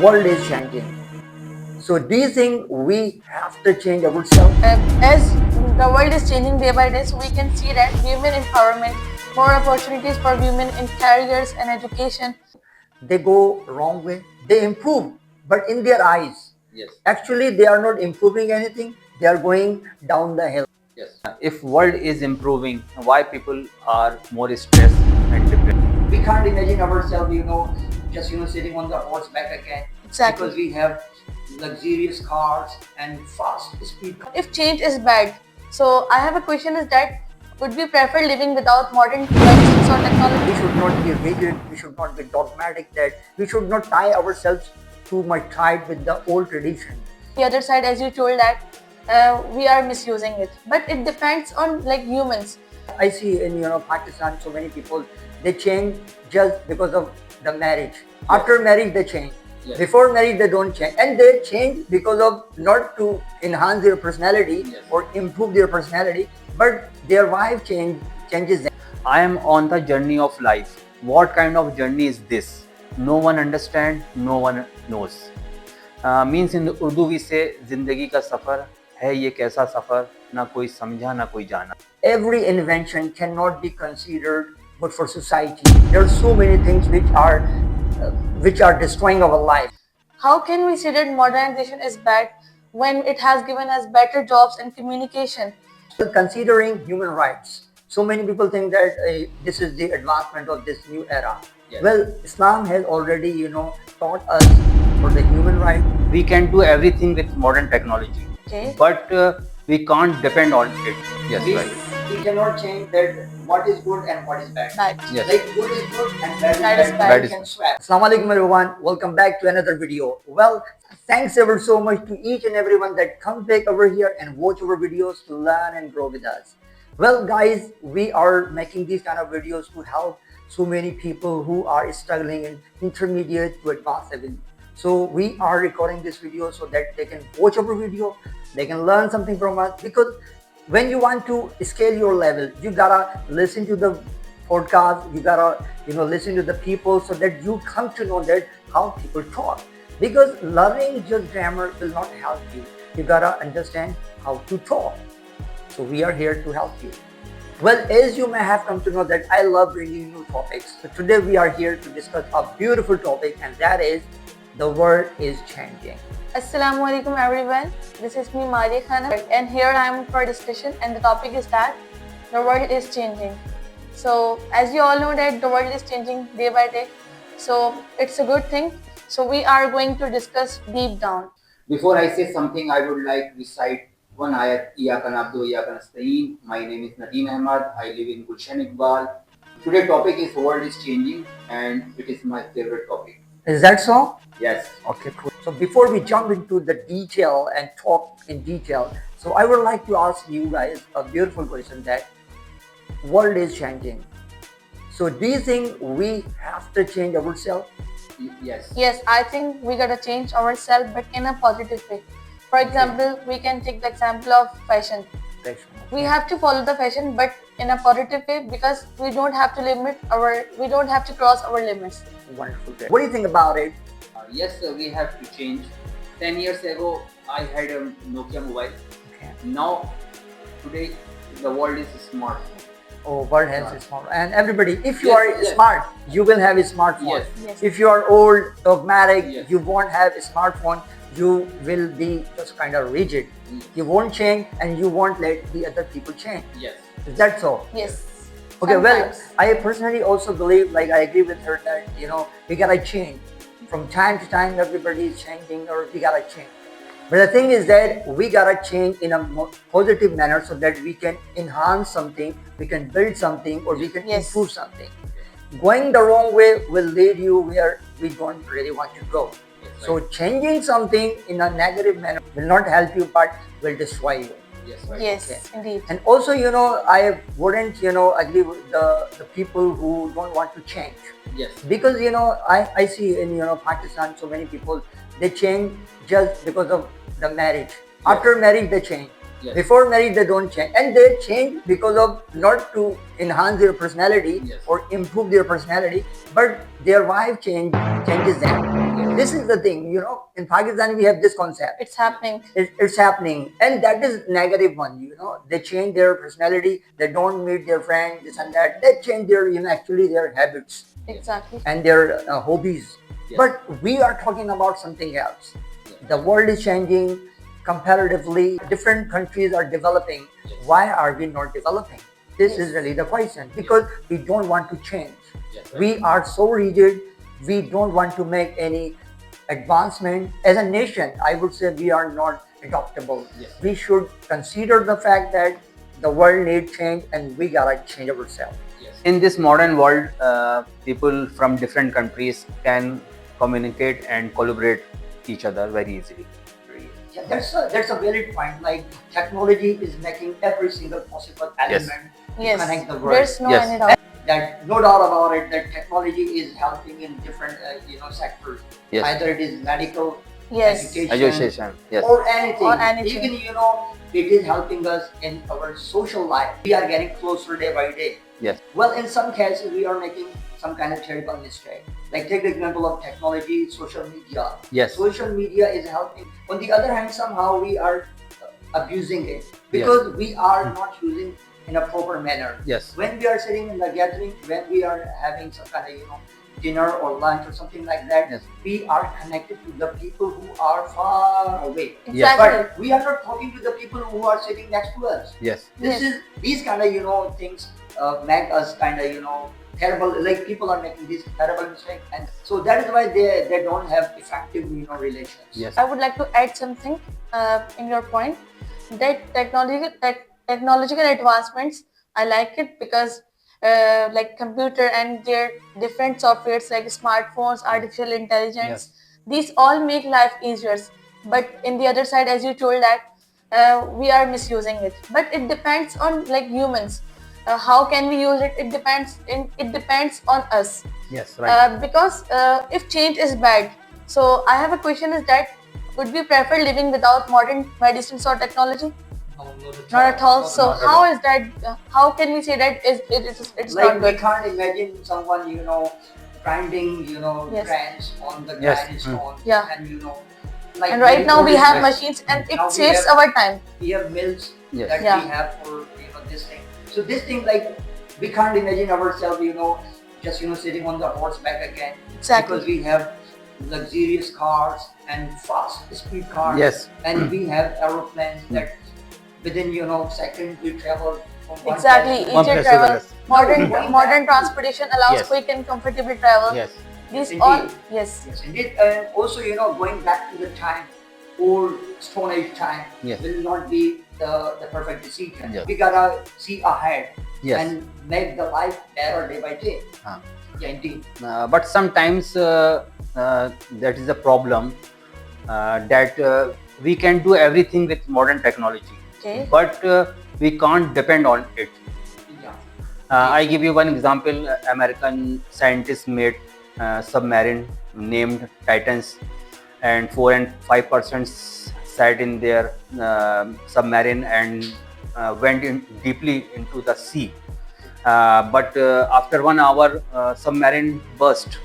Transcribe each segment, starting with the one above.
world is changing. So do you think we have to change ourselves? As the world is changing day by day, so we can see that women empowerment, more opportunities for women in careers and education. They go wrong way. They improve, but in their eyes. Yes. Actually, they are not improving anything. They are going down the hill. Yes. If world is improving, why people are more stressed and depressed? We can't imagine ourselves, just sitting on the horseback again. Exactly. Because we have luxurious cars and fast speed. If change is bad, so I have a question: is that would we prefer living without modern devices or technology? We should not be rigid. We should not be dogmatic. That we should not tie ourselves too much tight with the old tradition. The other side, as you told that we are misusing it, but it depends on like humans. I see in Pakistan so many people they change just because of the marriage. After marriage they change. Yes. Before marriage they don't change, and they change because of not to enhance their personality. Yes. Or improve their personality, but their wife changes them. I am on the journey of life. What kind of journey is this? No one understands, no one knows. Means in Urdu we say जिंदगी का सफर है ये कैसा सफर ना कोई समझा ना कोई जाना. Every invention cannot be considered good for society. There are so many things which are destroying our life. How can we say that modernization is bad when it has given us better jobs and communication? Considering human rights, so many people think that this is the advancement of this new era. Yes. Well, Islam has already taught us for the human right. We can do everything with modern technology, Okay. but we can't depend on it. Yes, we, right. we cannot change that what is good and what is bad. Bad. Yes. Like good is good and bad Bad is is bad. bad. We can swap. Assalamu alaikum everyone. Welcome back to another video. Well, thanks ever so much to each and everyone that comes back over here and watch our videos to learn and grow with us. Well guys, we are making these kind of videos to help so many people who are struggling in intermediate to advanced level. So we are recording this video so that they can watch our video, they can learn something from us, because when you want to scale your level, you gotta listen to the podcast, you gotta listen to the people so that you come to know that how people talk. Because learning just grammar will not help you. You gotta understand how to talk. So we are here to help you. Well, as you may have come to know that I love bringing new topics. So today we are here to discuss a beautiful topic, and that is the world is changing. Assalamu alaikum everyone. This is me Maria Khanna, and here I am for discussion, and the topic is that the world is changing. So as you all know that the world is changing day by day, so it's a good thing. So we are going to discuss deep down. Before I say something, I would like to recite one ayat. Iyaka na'budu wa iyaka nasta'een. My name is Nadeem Ahmad. I live in Gulshan Iqbal. Today's topic is world is changing, and it is my favorite topic. Is that so? Yes. Okay, cool. So before we jump into the detail and talk in detail, so I would like to ask you guys a beautiful question, that world is changing. So do you think we have to change ourselves? Yes. Yes, I think we gotta change ourselves, but in a positive way. For example, we can take the example of fashion. We have to follow the fashion, but in a positive way, because we don't have to we don't have to cross our limits. Wonderful. What do you think about it? Yes, we have to change. 10 years ago, I had a Nokia mobile. Okay. Now, today, the world is smart. Oh, world has a smart, and everybody, if you Yes, are yes. smart, you will have a smartphone. Yes. Yes. If you are old, dogmatic, Yes. you won't have a smartphone. You will be just kind of rigid. Yes. You won't change, and you won't let the other people change. Yes. Is that so? Yes. Okay, well, Sometimes. I personally also believe, like I agree with her that, we gotta change. From time to time, everybody is changing, or we gotta change. But the thing is that we gotta change in a more positive manner so that we can enhance something, we can build something, or we can Yes. improve something. Going the wrong way will lead you where we don't really want to go. Yes, So changing something in a negative manner will not help you, but will destroy you. Yes, right. Yes, Okay. indeed. And also, I wouldn't, agree with the people who don't want to change. Yes. Because, I see in, Pakistan, so many people, they change just because of the marriage. After marriage, they change. Yes. Before marriage, they don't change, and they change because of not to enhance their personality Yes. or improve their personality, but their wife changes them. This is the thing, In Pakistan, we have this concept. It's happening. It's happening, and that is negative one. They change their personality. They don't meet their friends, this and that. They change their, actually their habits Exactly. and their hobbies. Yes. But we are talking about something else. The world is changing comparatively. Different countries are developing. Yes. Why are we not developing? This Yes. is really the question, because we don't want to change. Yes, right. We are so rigid. We don't want to make any advancement. As a nation, I would say we are not adaptable. Yes. We should consider the fact that the world needs change and we gotta change ourselves. In this modern world, people from different countries can communicate and collaborate each other very easily. Yeah, that's a valid point. Like, technology is making every single possible Yes. element Yes. to connect the world. There's no Yes. any doubt. That no doubt about it. That technology is helping in different sectors. Yes. Either it is medical, Yes. Education. Yes. or anything. Or anything. Even it is helping us in our social life. We are getting closer day by day. Yes. Well, in some cases, we are making some kind of terrible mistake. Like, take the example of technology, social media. Yes. Social media is helping. On the other hand, somehow we are abusing it because we are not using in a proper manner. Yes. When we are sitting in the gathering, when we are having some kind of dinner or lunch or something like that, Yes. we are connected to the people who are far away. Yes. Exactly. But we are not talking to the people who are sitting next to us. Yes. These kind of things make us kind of terrible. Like, people are making these terrible mistakes, and so that is why they don't have effective relations. Yes. I would like to add something in your point, that technological advancements. I like it because like computer and their different softwares like smartphones, artificial intelligence, these all make life easier. But in the other side, as you told that we are misusing it. But it depends on like humans. How can we use it? It depends on us. Yes. Right. Because if change is bad, so I have a question: is that would we prefer living without modern medicines or technology? Not at all. So Not at how all. is that? How can we say that it's Like, not we good? can't imagine someone grinding Yes. grains on the Yes. grindstone. Yeah. And like, And right now we have Yes. machines, and Now it we saves have- our time. we have mills Yes. that Yeah. we have for this thing. So this thing, like, we can't imagine ourselves just sitting on the horseback again. Exactly. Because we have luxurious cars and fast speed cars. Yes. And we have aeroplanes that within seconds we travel from one Exactly. place to One Easier place to travel. the rest. Modern Going modern back to- transportation allows Yes. quick and comfortable travel. Yes. These Yes, all indeed. yes. Yes, indeed. And also, going back to the time, old Stone Age time, Yes. will not be the perfect decision. Yes. We gotta see ahead Yes. and make the life better day by day. Huh. Yeah, indeed. But sometimes that is a problem, that we can do everything with modern technology, Okay. but we can't depend on it. Yeah. I give you one example. American scientists made submarine named Titans, and 4 and 5% sat in their submarine and went in deeply into the sea. But after 1 hour, submarine burst.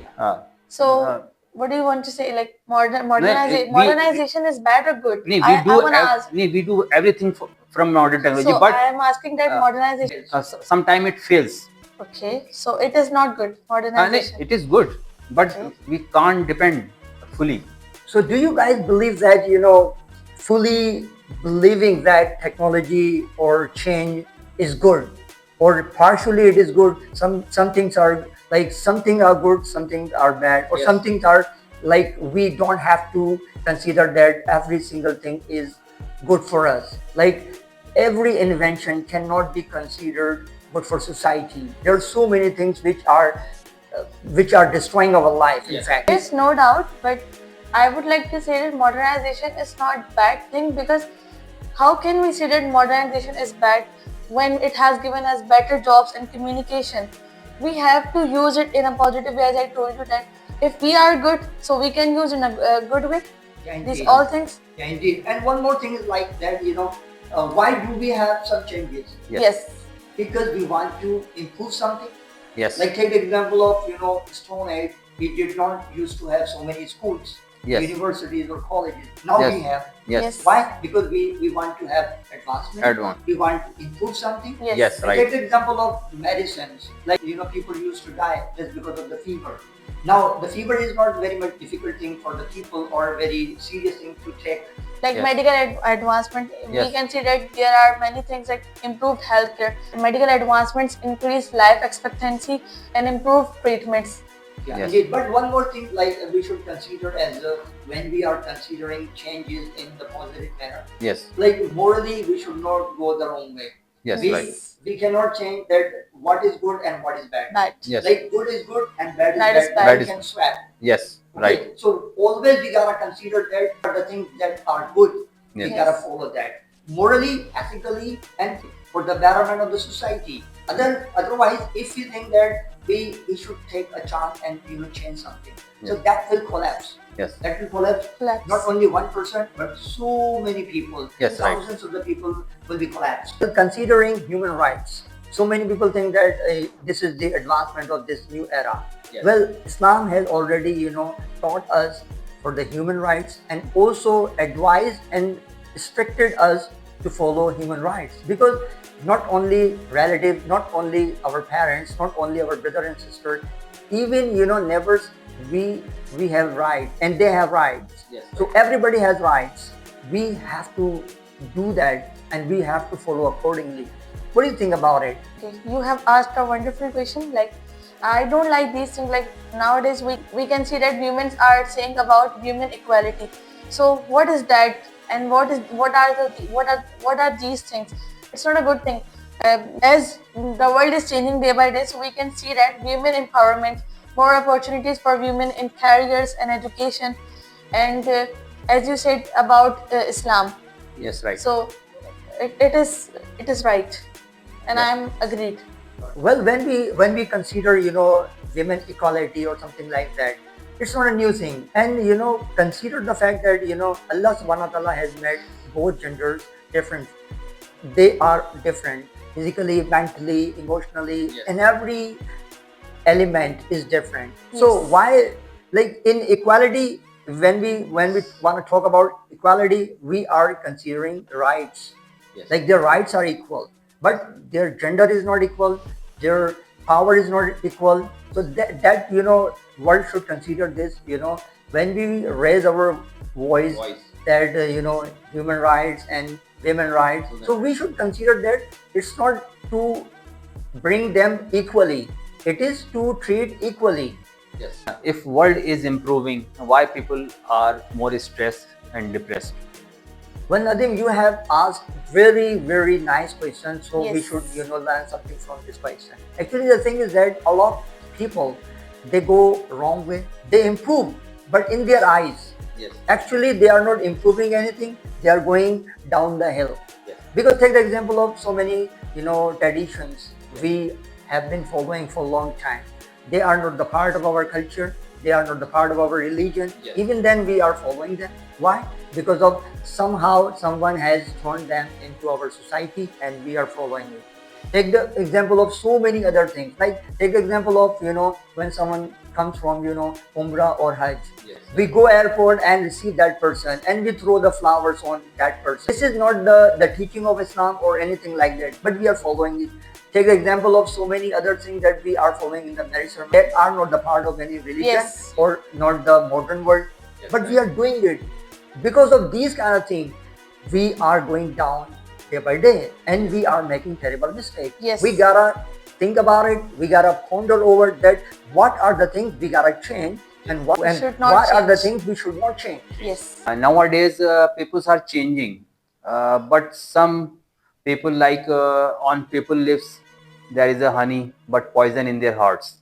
Yeah. So what do you want to say? Like we- modernization is bad or good? We I do wanna ask. we do everything from modern technology, So but I am asking that modernization. sometimes it fails. Okay, so it is not good. Modernization. It is good, but Okay. we can't depend fully. So do you guys believe that, fully believing that technology or change is good, or partially it is good? Some things are like, some things are good, some things are bad, or Yes. some things are like, we don't have to consider that every single thing is good for us. Like, every invention cannot be considered good for society. There are so many things which are destroying our life. In Yes. fact, Yes, no doubt, but I would like to say that modernization is not bad thing, because how can we say that modernization is bad when it has given us better jobs and communication? We have to use it in a positive way, as I told you that if we are good, so we can use in a good way. Yeah, These indeed. all things. Yeah, indeed. And one more thing is like that, Why do we have some changes? Yes. Because we want to improve something. Yes. Like take the example of Stone Age. We did not used to have so many schools, Yes. universities or colleges. Now Yes. we have. Yes. Why? Because we want to have advancement. Advance. We want to improve something. Yes, Like, right. take the example of medicines. Like people used to die just because of the fever. Now the fever is not very much difficult thing for the people or very serious thing to take. Like Yes. medical advancement, Yes. we can see that there are many things like improved healthcare. Medical advancements increase life expectancy and improve treatments. Yeah, Yes. indeed. But one more thing, like we should consider as when we are considering changes in the positive manner. Yes. Like morally, we should not go the wrong way. Yes, we, right. we cannot change that what is good and what is bad. Bad. Yes. Like good is good and bad is Bad bad. is bad. Bad We is- can swap. Yes, Okay? right. So always we gotta consider that the things that are good, we Yes. gotta follow that morally, ethically, and for the betterment of the society. Otherwise, if you think that we should take a chance and change something, so Yes. that will collapse. Yes. That will collapse. Collapse. Not only one person, but so many people. Yes, right. Thousands of the people will be collapsed. Considering human rights, so many people think that this is the advancement of this new era. Yes. Well, Islam has already, taught us for the human rights and also advised and restricted us to follow human rights, because not only relatives, not only our parents, not only our brother and sister, even neighbors, we have rights and they have rights. Yes. So everybody has rights. We have to do that and we have to follow accordingly. What do you think about it? Okay, you have asked a wonderful question. Like, I don't like these things. Like nowadays, we can see that women are saying about women equality. So what is that? And what are these things? It's not a good thing. As the world is changing day by day, so we can see that women empowerment, more opportunities for women in careers and education, and as you said about Islam. Yes, right. So it is right, and Yes. I'm agreed. Well, when we consider women equality or something like that, it's not a new thing. And consider the fact that Allah subhanahu wa ta'ala has made both genders different. They are different physically, mentally, emotionally, Yes. and every element is different. So Yes. why, like in equality, when we want to talk about equality, we are considering rights. Yes. Like their rights are equal, but their gender is not equal, their power is not equal. So that world should consider this, when we raise our voice, that human rights and women rights. So we should consider that it's not to bring them equally, it is to treat equally. Yes. If world is improving, why people are more stressed and depressed? Well, Nadim, you have asked very, very nice question. So we Yes. should, learn something from this question. Actually, the thing is that a lot of people, they go wrong way. They improve, but in their eyes, Yes. actually, they are not improving anything. They are going down the hill. Yes. Because take the example of so many, traditions we have been following for a long time. They are not the part of our culture. They are not the part of our religion. Yes. Even then, we are following them. Why? Because of somehow someone has thrown them into our society and we are following it. Take the example of so many other things. Like take the example of when someone comes from Umrah or Hajj. Yes. We go airport and receive that person and we throw the flowers on that person. This is not the teaching of Islam or anything like that, but we are following it. Take the example of so many other things that we are following in the marriage ceremony that are not the part of any religion Yes. or not the modern world, Yes, but we are doing it. Because of these kind of things, we are going down day by day and we are making terrible mistakes. Yes. We gotta think about it. We gotta ponder over that. What are the things we gotta change and what Should not are the change. things we should not change? Yes. Nowadays, people are changing, but some people on people lips there is a honey, but poison in their hearts.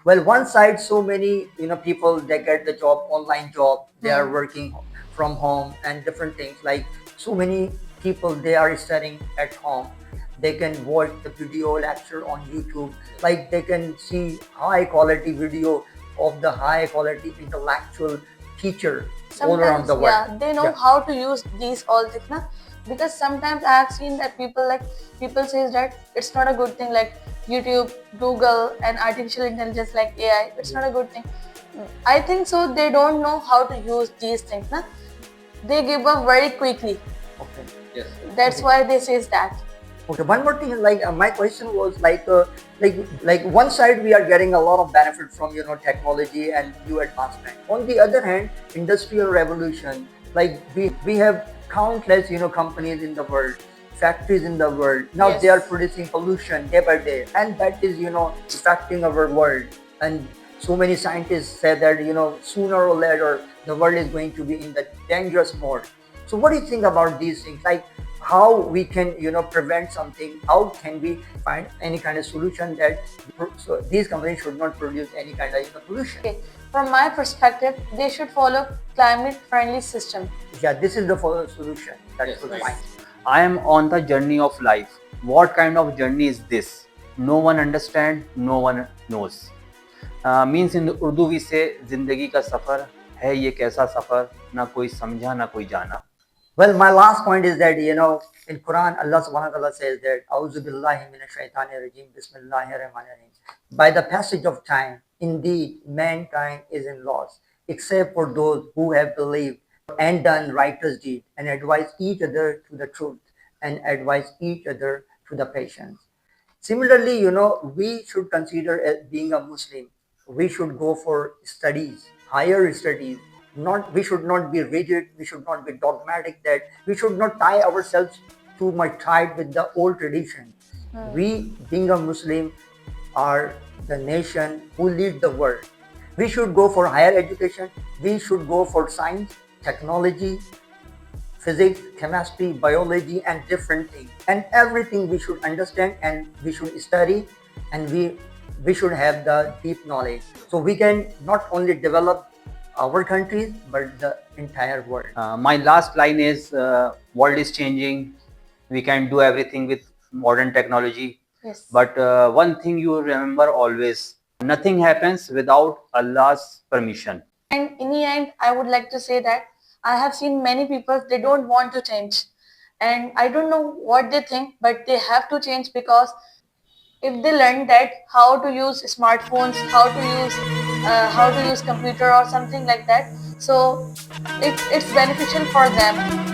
Well, one side, so many people, they get the job, online job, they are working from home and different things. Like so many people, they are studying at home. They can watch the video lecture on YouTube. Like they can see high quality video of the high quality intellectual teacher. all around sometimes the world. yeah, they know how to use these all things na? Because sometimes I have seen that people says that it's not a good thing, like YouTube, Google and artificial intelligence like AI, it's not a good thing. I think so they don't know how to use these things na? They give up very quickly. Okay. Yes. That's Okay. why they says that. Okay, one more thing is like my question was like one side we are getting a lot of benefit from technology and new advancement. On the other hand, industrial revolution, like we have countless companies in the world, factories in the world. Now they are Yes. producing pollution day by day, and that is affecting our world. And so many scientists say that sooner or later the world is going to be in the dangerous mode. So what do you think about these things? Like how we can prevent something? How can we find any kind of solution that so these companies should not produce any kind of pollution? Okay. From my perspective, they should follow climate friendly system. Yeah, this is the solution. That's Yes, good. right. Fine. I am on the journey of life. What kind of journey is this? No one understand, no one knows. Means in Urdu we say जिंदगी का सफर है ये कैसा सफर ना कोई समझा ना कोई जाना. Well, my last point is that in Quran Allah subhanahu wa ta'ala says that Auzu billahi minash shaitanir rajim Bismillahir rahmanir rahim. By the passage of time, indeed mankind is in loss, except for those who have believed and done righteous deeds and advise each other to the truth and advise each other to the patience. Similarly, we should consider as being a Muslim, we should go for studies, higher studies. Not we should not be rigid, we should not be dogmatic, that we should not tie ourselves too much tight with the old tradition. We, being a Muslim, are the nation who lead the world. We should go for higher education, we should go for science, technology, physics, chemistry, biology, and different things. And everything we should understand and we should study, and we should have the deep knowledge. So we can not only develop our countries but the entire world. My last line is world is changing. We can do everything with modern technology. Yes. But one thing you remember always, nothing happens without Allah's permission. And in the end, I would like to say that I have seen many people, they don't want to change. And I don't know what they think, but they have to change because if they learn that how to use smartphones, how to use computer or something like that, so it's beneficial for them.